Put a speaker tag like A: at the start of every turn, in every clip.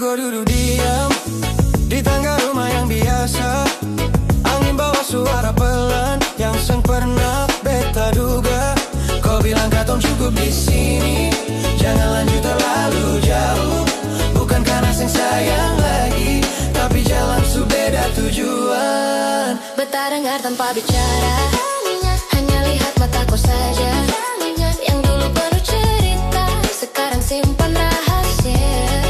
A: Gue duduk diam di tangga rumah yang biasa. Angin bawa suara pelan yang seng pernah beta duga. Kau bilang katong cukup di sini, jangan lanjut terlalu jauh. Bukan karena seng sayang lagi, tapi jalan su beda tujuan.
B: Beta dengar tanpa bicara, hanya lihat mataku saja. Yang dulu penuh cerita, sekarang simpan rahasia.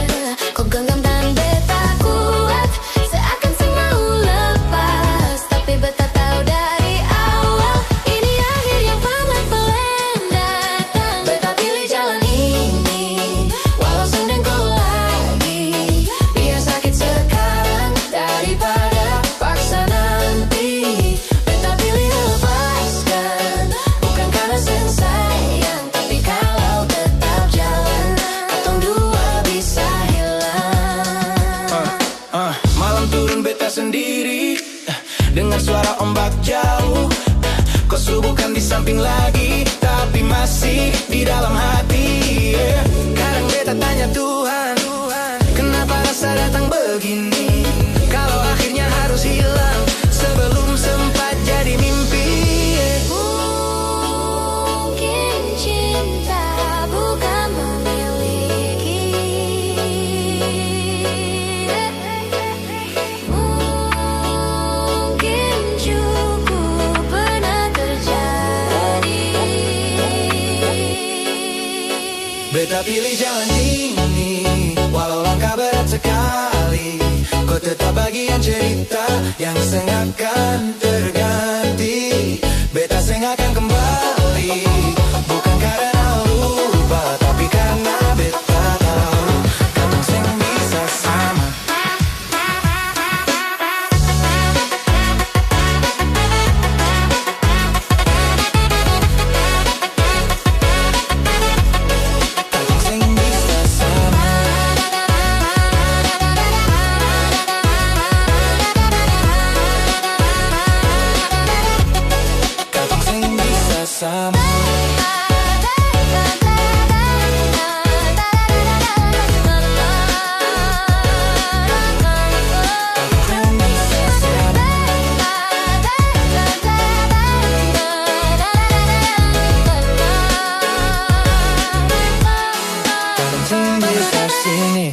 B: Kau genggam dan beta kuat, seakan seng mau lepas. Tapi beta tahu dari awal, ini akhir yang pelan-pelan datang. Beta pilih jalan ini, walau sendeng kau lagi. Biar sakit sekarang daripada paksa nanti. Beta pilih lepaskan, bukan karena seng sayang, tapi kalau tetap jalan, katong dua bisa hilang.
A: Malam turun beta sendiri, dengar suara ombak jauh. Kau subuhkan di samping lagi, tapi masih di dalam hati. Kadang beta tanya Tuhan, kenapa rasa datang begini? Kalau akhirnya harus hilang sebelum sempat jadi mimpi.
B: Mungkin cinta bukan memiliki, mungkin cukup pernah terjadi.
A: Beta pilih jalan ini, walau langkah berat sekali. Kau tetap bagian cerita yang seng akan terganti. Beta seng akan kembali, bukan karena lupa, tapi karena beta tahu katong seng bisa sama. Katong seng bisa sama. Katong seng bisa sama. Katong seng bisa sama. Katong seng bisa sini.